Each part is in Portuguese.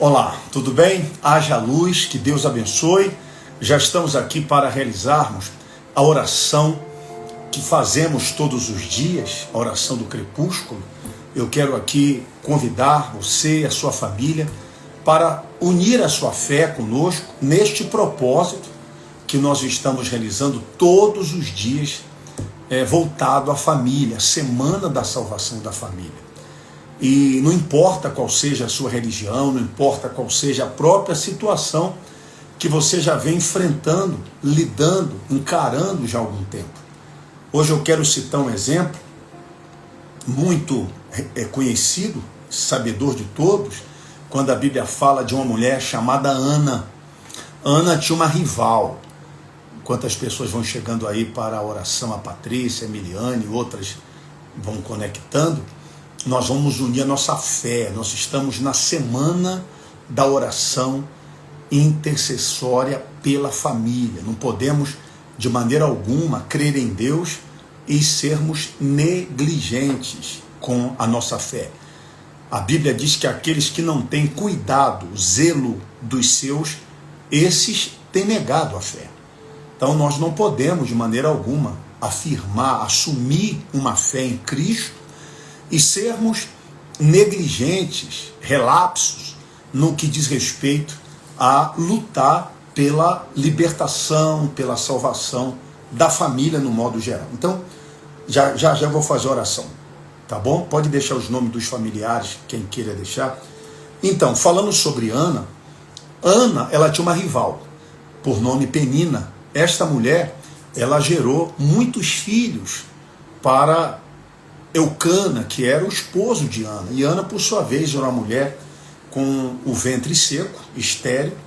Olá, tudo bem? Haja luz, que Deus abençoe. Já estamos aqui para realizarmos a oração que fazemos todos os dias, a oração do crepúsculo. Eu quero aqui convidar você e a sua família para unir a sua fé conosco neste propósito que nós estamos realizando todos os dias, voltado à família, Semana da Salvação da Família. E não importa qual seja a sua religião, não importa qual seja a própria situação que você já vem enfrentando, lidando, encarando já há algum tempo. Hoje eu quero citar um exemplo muito conhecido, sabedor de todos, quando a Bíblia fala de uma mulher chamada Ana. Ana tinha uma rival. Enquanto as pessoas vão chegando aí para a oração, a Patrícia, a Emiliane, outras vão conectando, nós vamos unir a nossa fé. Nós estamos na semana da oração intercessória pela família. Não podemos, de maneira alguma, crer em Deus e sermos negligentes com a nossa fé. A Bíblia diz que aqueles que não têm cuidado, zelo dos seus, esses têm negado a fé. Então nós não podemos, de maneira alguma, afirmar, assumir uma fé em Cristo e sermos negligentes, relapsos, no que diz respeito a lutar pela libertação, pela salvação da família no modo geral. Então, já vou fazer a oração, tá bom? Pode deixar os nomes dos familiares, quem queira deixar. Então, falando sobre Ana, ela tinha uma rival, por nome Penina. Esta mulher, ela gerou muitos filhos para Eucana, que era o esposo de Ana. E Ana, por sua vez, era uma mulher com o ventre seco, estéril,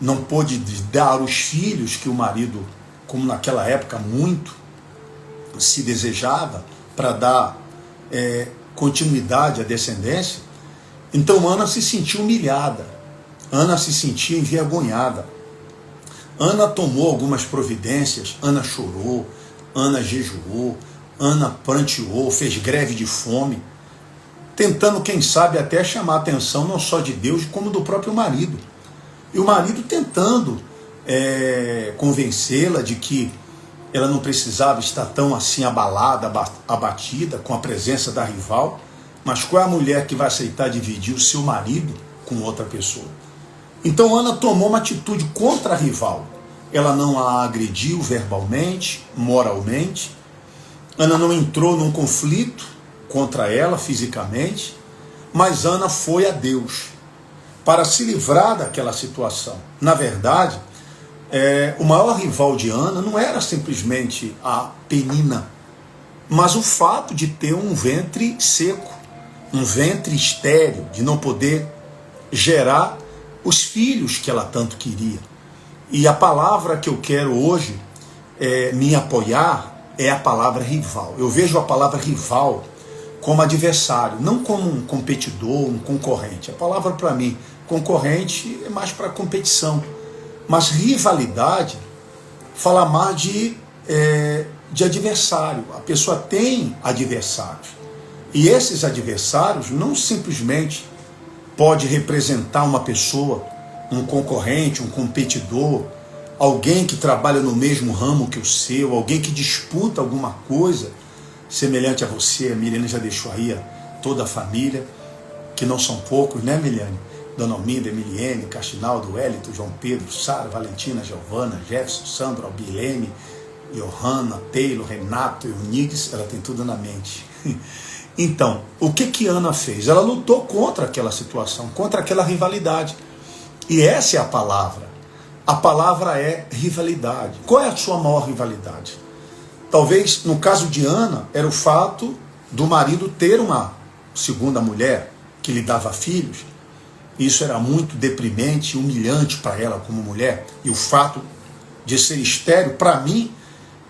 não pôde dar os filhos que o marido, como naquela época muito se desejava, para dar continuidade à descendência. Então Ana se sentiu humilhada, Ana se sentia envergonhada. Ana tomou algumas providências, Ana chorou, Ana jejuou, Ana pranteou, fez greve de fome, tentando, quem sabe, até chamar a atenção não só de Deus, como do próprio marido. E o marido tentando convencê-la de que ela não precisava estar tão assim abalada, abatida com a presença da rival. Mas qual é a mulher que vai aceitar dividir o seu marido com outra pessoa? Então Ana tomou uma atitude contra a rival. Ela não a agrediu verbalmente, moralmente. Ana não entrou num conflito contra ela fisicamente, mas Ana foi a Deus para se livrar daquela situação. Na verdade, o maior rival de Ana não era simplesmente a Penina, mas o fato de ter um ventre seco, um ventre estéril, de não poder gerar os filhos que ela tanto queria. E a palavra que eu quero hoje me apoiar é a palavra rival. Eu vejo a palavra rival como adversário, não como um competidor, um concorrente. A palavra para mim, concorrente, é mais para competição. Mas rivalidade fala mais de adversário. A pessoa tem adversários. E esses adversários não simplesmente pode representar uma pessoa, um concorrente, um competidor, alguém que trabalha no mesmo ramo que o seu, alguém que disputa alguma coisa semelhante a você. A Miriane já deixou aí toda a família, que não são poucos, né, Miriane? Dona Alminda, Emiliane, Castinaldo, Wellington, João Pedro, Sara, Valentina, Giovana, Jefferson, Sandro, Albilene, Johanna, Taylor, Renato, Eunides, ela tem tudo na mente. Então, o que Ana fez? Ela lutou contra aquela situação, contra aquela rivalidade. E essa é a palavra. A palavra é rivalidade. Qual é a sua maior rivalidade? Talvez, no caso de Ana, era o fato do marido ter uma segunda mulher que lhe dava filhos. Isso era muito deprimente e humilhante para ela como mulher. E o fato de ser estéril, para mim,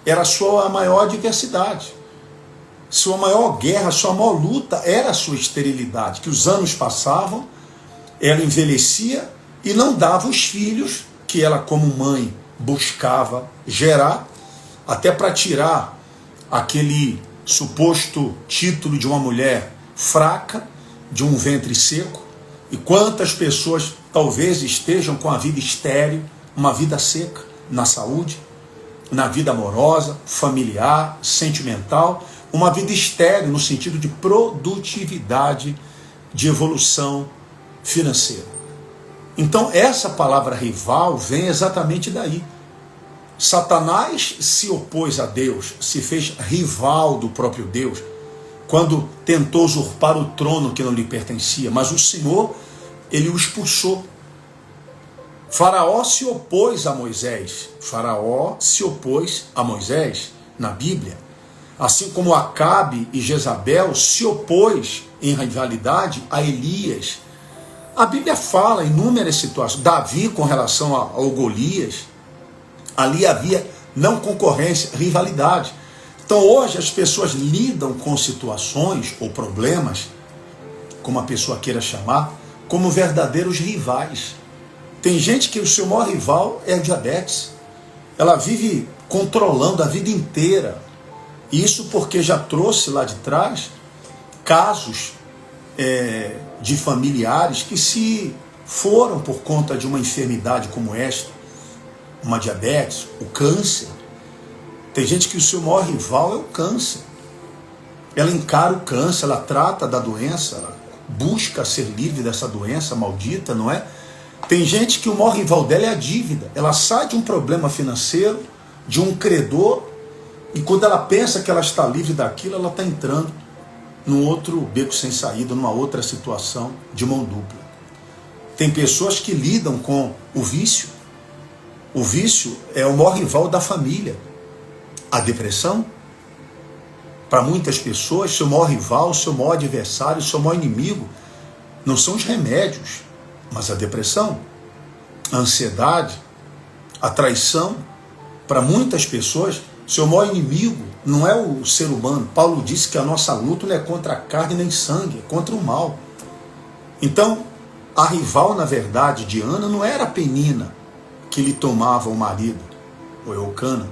era a sua maior adversidade. Sua maior guerra, sua maior luta era a sua esterilidade. Que os anos passavam, ela envelhecia e não dava os filhos que ela, como mãe, buscava gerar, até para tirar aquele suposto título de uma mulher fraca, de um ventre seco, E quantas pessoas talvez estejam com a vida estéril, uma vida seca na saúde, na vida amorosa, familiar, sentimental, uma vida estéril no sentido de produtividade, de evolução financeira. Então essa palavra rival vem exatamente daí. Satanás se opôs a Deus, se fez rival do próprio Deus, quando tentou usurpar o trono que não lhe pertencia, mas o Senhor, ele o expulsou. Faraó se opôs a Moisés. Faraó se opôs a Moisés na Bíblia. Assim como Acabe e Jezabel se opôs em rivalidade a Elias. A Bíblia fala em inúmeras situações. Davi com relação ao Golias. Ali havia não concorrência, rivalidade. Então hoje as pessoas lidam com situações ou problemas, como a pessoa queira chamar, como verdadeiros rivais. Tem gente que o seu maior rival é a diabetes. Ela vive controlando a vida inteira. Isso porque já trouxe lá de trás casos de familiares que se foram por conta de uma enfermidade como esta, uma diabetes, o câncer. Tem gente que o seu maior rival é o câncer. Ela encara o câncer, ela trata da doença, ela busca ser livre dessa doença maldita, não é? Tem gente que o maior rival dela é a dívida. Ela sai de um problema financeiro, de um credor, e quando ela pensa que ela está livre daquilo, ela está entrando num outro beco sem saída, numa outra situação de mão dupla. Tem pessoas que lidam com o vício. O vício é o maior rival da família. A depressão, para muitas pessoas, seu maior rival, seu maior adversário, seu maior inimigo, não são os remédios, mas a depressão, a ansiedade, a traição. Para muitas pessoas, seu maior inimigo não é o ser humano. Paulo disse que a nossa luta não é contra a carne nem sangue, é contra o mal. Então, a rival, na verdade, de Ana não era a Penina, que lhe tomava o marido, ou Eucana,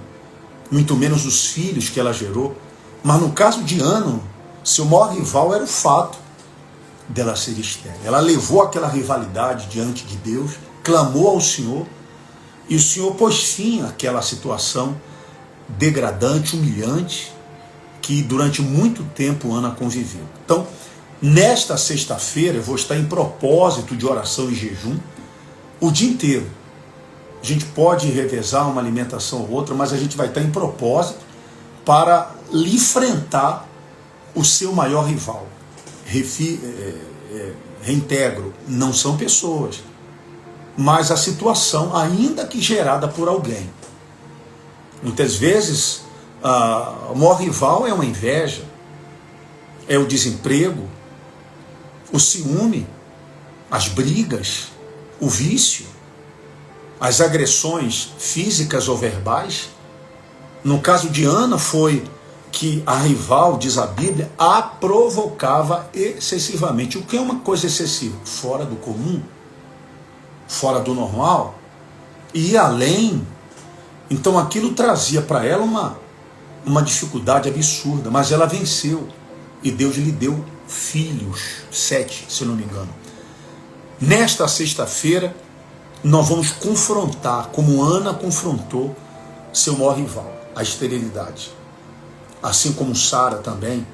muito menos os filhos que ela gerou. Mas no caso de Ana, seu maior rival era o fato dela ser estéril. Ela levou aquela rivalidade diante de Deus, clamou ao Senhor, e o Senhor pôs fim àquela situação degradante, humilhante, que durante muito tempo Ana conviveu. Então, nesta sexta-feira, eu vou estar em propósito de oração e jejum o dia inteiro. A gente pode revezar uma alimentação ou outra, mas a gente vai estar em propósito para lhe enfrentar o seu maior rival. Reintegro, não são pessoas, mas a situação, ainda que gerada por alguém. Muitas vezes, o maior rival é uma inveja, é o desemprego, o ciúme, as brigas, o vício, as agressões físicas ou verbais. No caso de Ana, foi que a rival, diz a Bíblia, a provocava excessivamente. O que é uma coisa excessiva? Fora do comum, fora do normal, e ia além. Então aquilo trazia para ela uma dificuldade absurda, mas ela venceu, e Deus lhe deu filhos, 7, se eu não me engano. Nesta sexta-feira, nós vamos confrontar, como Ana confrontou seu maior rival, a esterilidade. Assim como Sara também,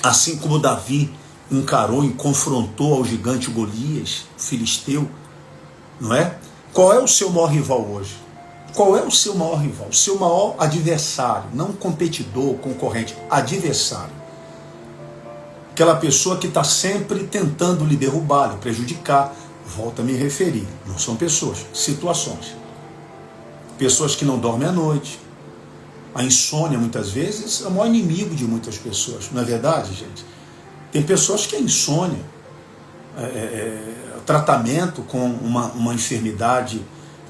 assim como Davi encarou e confrontou ao gigante Golias, filisteu, não é? Qual é o seu maior rival hoje? Qual é o seu maior rival? O seu maior adversário, não competidor, concorrente, adversário. Aquela pessoa que está sempre tentando lhe derrubar, lhe prejudicar. Volto a me referir, não são pessoas, situações. Pessoas que não dormem à noite. A insônia, muitas vezes, é o maior inimigo de muitas pessoas. Não é verdade, gente? Tem pessoas que a insônia, tratamento com uma enfermidade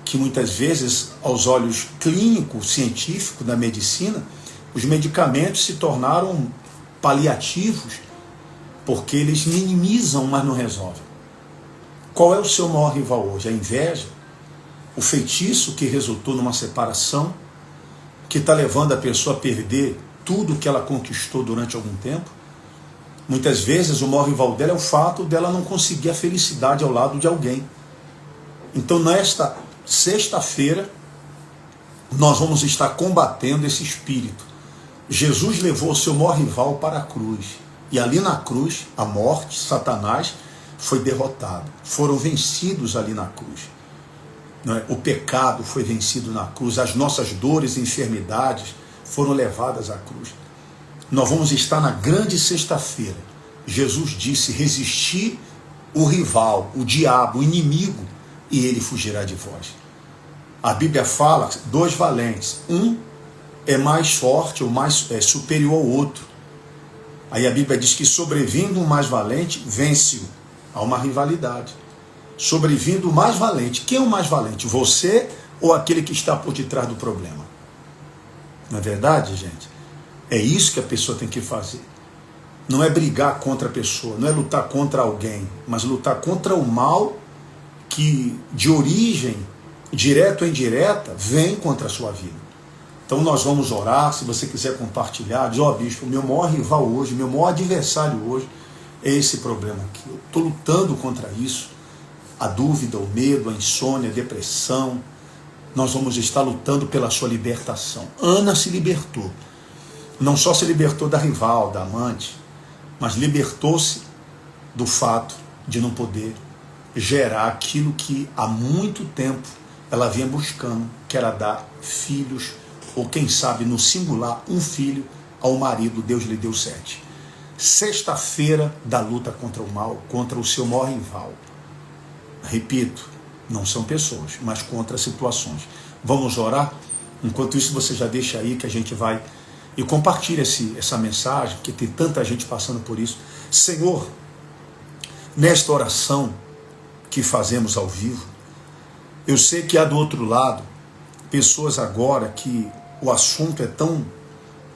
que muitas vezes, aos olhos clínicos, científicos da medicina, os medicamentos se tornaram paliativos, porque eles minimizam, mas não resolvem. Qual é o seu maior rival hoje? A inveja? O feitiço que resultou numa separação, que está levando a pessoa a perder tudo que ela conquistou durante algum tempo? Muitas vezes o maior rival dela é o fato dela não conseguir a felicidade ao lado de alguém. Então nesta sexta-feira nós vamos estar combatendo esse espírito. Jesus levou o seu maior rival para a cruz. E ali na cruz, a morte, Satanás, foi derrotado. Foram vencidos ali na cruz. O pecado foi vencido na cruz. As nossas dores e enfermidades foram levadas à cruz. Nós vamos estar na grande sexta-feira. Jesus disse: resisti o rival, o diabo, o inimigo, e ele fugirá de vós. A Bíblia fala, dois valentes. Um é mais forte, ou mais superior ao outro. Aí a Bíblia diz que sobrevindo o mais valente, vence-o. Há uma rivalidade. Sobrevindo o mais valente. Quem é o mais valente? Você ou aquele que está por detrás do problema? Não é verdade, gente? É isso que a pessoa tem que fazer. Não é brigar contra a pessoa, não é lutar contra alguém, mas lutar contra o mal que, de origem, direta ou indireta, vem contra a sua vida. Então nós vamos orar. Se você quiser compartilhar, diz: ó, bispo, meu maior rival hoje, meu maior adversário hoje é esse problema aqui. Eu estou lutando contra isso. A dúvida, o medo, a insônia, a depressão. Nós vamos estar lutando pela sua libertação. Ana se libertou. Não só se libertou da rival, da amante, mas libertou-se do fato de não poder gerar aquilo que há muito tempo ela vinha buscando, que era dar filhos, ou quem sabe no singular, um filho ao marido. Deus lhe deu 7. Sexta-feira da luta contra o mal, contra o seu maior rival. Repito, não são pessoas, mas contra situações. Vamos orar? Enquanto isso, você já deixa aí que a gente vai e compartilha essa mensagem, que tem tanta gente passando por isso. Senhor, nesta oração que fazemos ao vivo, eu sei que há do outro lado pessoas agora que o assunto é tão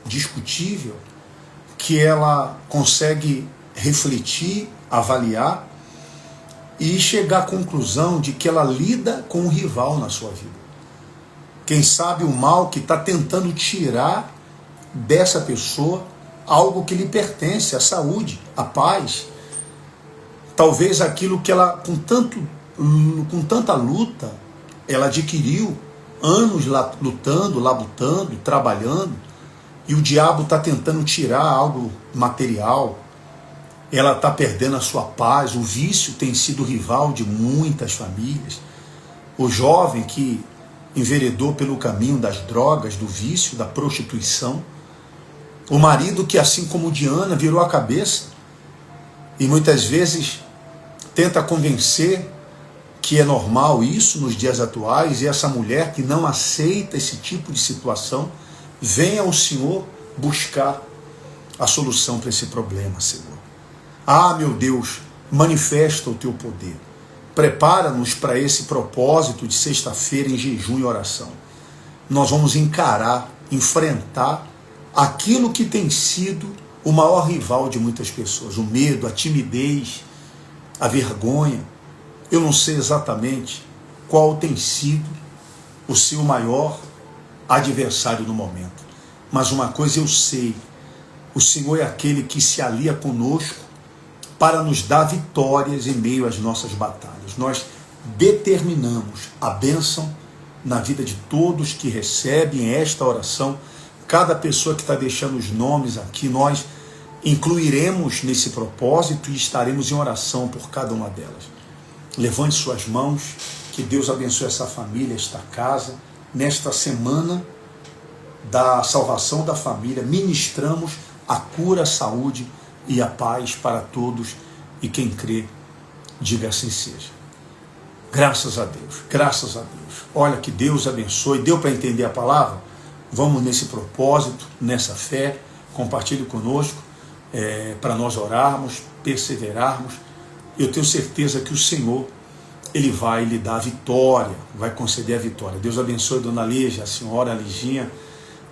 discutível que ela consegue refletir, avaliar e chegar à conclusão de que ela lida com um rival na sua vida. Quem sabe o mal que está tentando tirar dessa pessoa algo que lhe pertence, a saúde, a paz. Talvez aquilo que ela, com tanta luta, ela adquiriu, anos lutando, labutando, trabalhando, e o diabo está tentando tirar algo material. Ela está perdendo a sua paz. O vício tem sido rival de muitas famílias. O jovem que enveredou pelo caminho das drogas, do vício, da prostituição. O marido que, assim como Diana, virou a cabeça e muitas vezes tenta convencer que é normal isso nos dias atuais, e essa mulher que não aceita esse tipo de situação, vem ao Senhor buscar a solução para esse problema, Senhor. Ah, meu Deus, manifesta o teu poder. Prepara-nos para esse propósito de sexta-feira em jejum e oração. Nós vamos encarar, enfrentar aquilo que tem sido o maior rival de muitas pessoas. O medo, a timidez, a vergonha. Eu não sei exatamente qual tem sido o seu maior adversário no momento. Mas uma coisa eu sei: o Senhor é aquele que se alia conosco para nos dar vitórias em meio às nossas batalhas. Nós determinamos a bênção na vida de todos que recebem esta oração. Cada pessoa que está deixando os nomes aqui, nós incluiremos nesse propósito e estaremos em oração por cada uma delas. Levante suas mãos, que Deus abençoe essa família, esta casa. Nesta semana da salvação da família, ministramos a cura, a saúde e a paz para todos, e quem crê, diga assim seja. Graças a Deus, graças a Deus. Olha, que Deus abençoe. Deu para entender a palavra? Vamos nesse propósito, nessa fé. Compartilhe conosco, para nós orarmos, perseverarmos. Eu tenho certeza que o Senhor, Ele vai lhe dar a vitória, vai conceder a vitória. Deus abençoe a Dona Lígia, a senhora, a Liginha,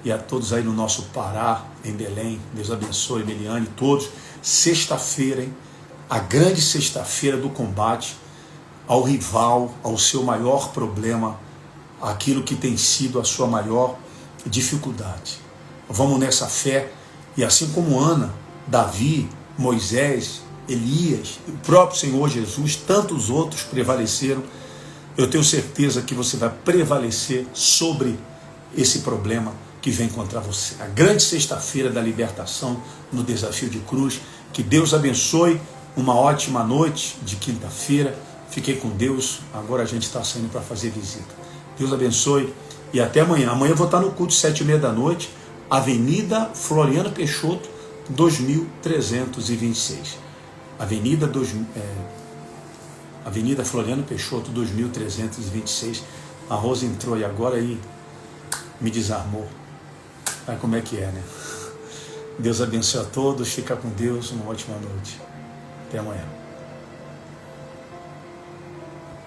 e a todos aí no nosso Pará, em Belém. Deus abençoe, Meliane, todos. Sexta-feira, hein? A grande sexta-feira do combate ao rival, ao seu maior problema, aquilo que tem sido a sua maior dificuldade. Vamos nessa fé, e assim como Ana, Davi, Moisés, Elias, o próprio Senhor Jesus, tantos outros prevaleceram. Eu tenho certeza que você vai prevalecer sobre esse problema que vem contra você. A grande sexta-feira da libertação no desafio de cruz. Que Deus abençoe. Uma ótima noite de quinta-feira. Fiquei com Deus. Agora a gente está saindo para fazer visita. Deus abençoe e até amanhã. Amanhã eu vou estar no culto 7h30 da noite, Avenida Floriano Peixoto, 2326. Avenida Floriano Peixoto, 2326. A Rosa entrou aí agora e me desarmou. Aí como é que é, né? Deus abençoe a todos. Fica com Deus. Uma ótima noite. Até amanhã.